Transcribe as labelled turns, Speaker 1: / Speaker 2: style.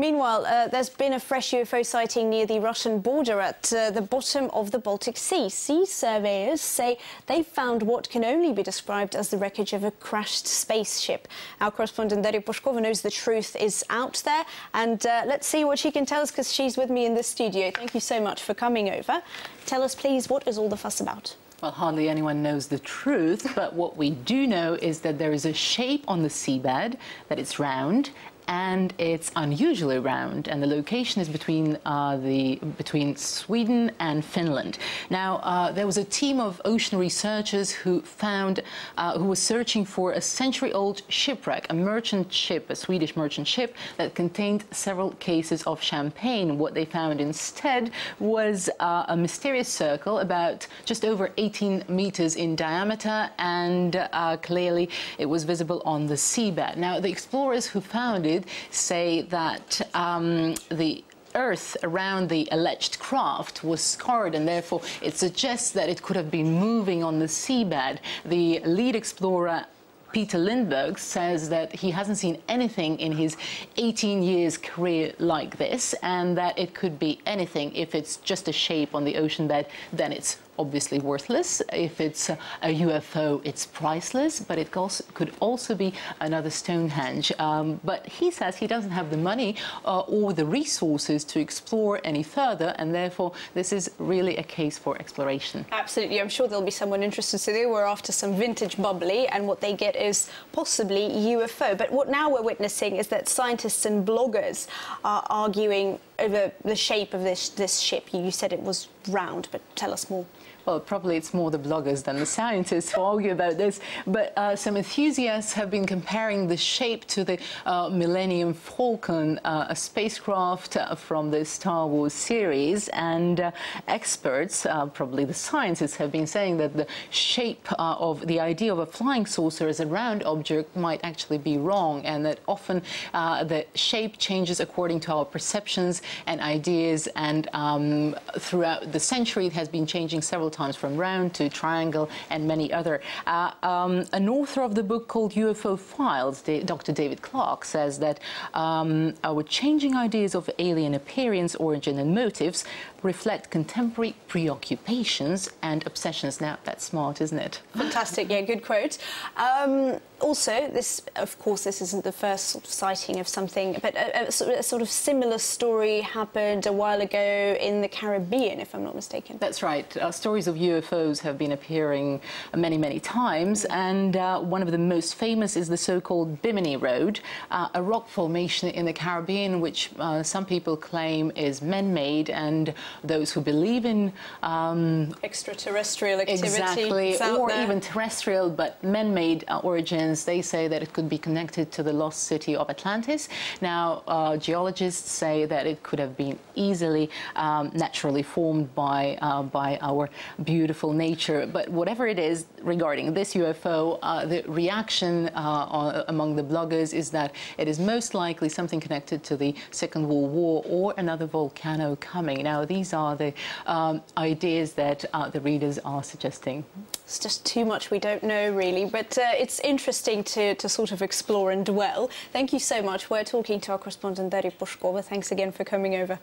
Speaker 1: Meanwhile, there's been a fresh UFO sighting near the Russian border at the bottom of the Baltic Sea. Sea surveyors say they found what can only be described as the wreckage of a crashed spaceship. Our correspondent Daria Poshkova knows the truth is out there, and let's see what she can tell us, because she's with me in the studio. Thank you so much for coming over. Tell us, please, what is all the fuss about?
Speaker 2: Well, hardly anyone knows the truth, but what we do know is that there is a shape on the seabed, that it's round, and it's unusually round, and the location is between Sweden and Finland. Now, there was a team of ocean researchers who was searching for a century-old shipwreck, a merchant ship, a Swedish merchant ship that contained several cases of champagne. What they found instead was a mysterious circle about just over 18 meters in diameter, and clearly it was visible on the seabed. Now, the explorers who found it say that the earth around the alleged craft was scarred, and therefore it suggests that it could have been moving on the seabed. The lead explorer, Peter Lindberg, says that he hasn't seen anything in his 18 years career like this, and that it could be anything. If it's just a shape on the ocean bed, then it's obviously worthless. If it's a UFO, it's priceless, but it could also be another Stonehenge. But he says he doesn't have the money or the resources to explore any further, and therefore this is really a case for exploration.
Speaker 1: Absolutely. I'm sure there'll be someone interested. So they were after some vintage bubbly, and what they get is possibly UFO. But what now we're witnessing is that scientists and bloggers are arguing over the shape of this ship. You said it was round, but tell us more.
Speaker 2: Well, probably it's more the bloggers than the scientists who argue about this, but some enthusiasts have been comparing the shape to the Millennium Falcon, a spacecraft from the Star Wars series, and experts, probably the scientists, have been saying that the shape of the idea of a flying saucer as a round object might actually be wrong, and that often the shape changes according to our perceptions and ideas, and throughout the century it has been changing several times from round to triangle and many other. An author of the book called UFO Files, Dr. David Clark, says that our changing ideas of alien appearance, origin and motives reflect contemporary preoccupations and obsessions. Now, that's smart, isn't it?
Speaker 1: Fantastic, yeah, good quote. Also, of course, this isn't the first sort of sighting of something, but a sort of similar story happened a while ago in the Caribbean, if I'm not mistaken.
Speaker 2: That's right. Stories of UFOs have been appearing many, many times, and one of the most famous is the so-called Bimini Road, a rock formation in the Caribbean, which some people claim is man-made, and those who believe in
Speaker 1: extraterrestrial activity,
Speaker 2: exactly, or even terrestrial but man-made origins, they say that it could be connected to the lost city of Atlantis. Now, geologists say that it could have been easily naturally formed by our beautiful nature. But whatever it is regarding this UFO, the reaction among the bloggers is that it is most likely something connected to the Second World War or another volcano coming. Now, these are the ideas that the readers are suggesting.
Speaker 1: It's just too much we don't know, really, but it's interesting to sort of explore and dwell. Thank you so much. We're talking to our correspondent Daria Poshkova. Thanks again for coming over.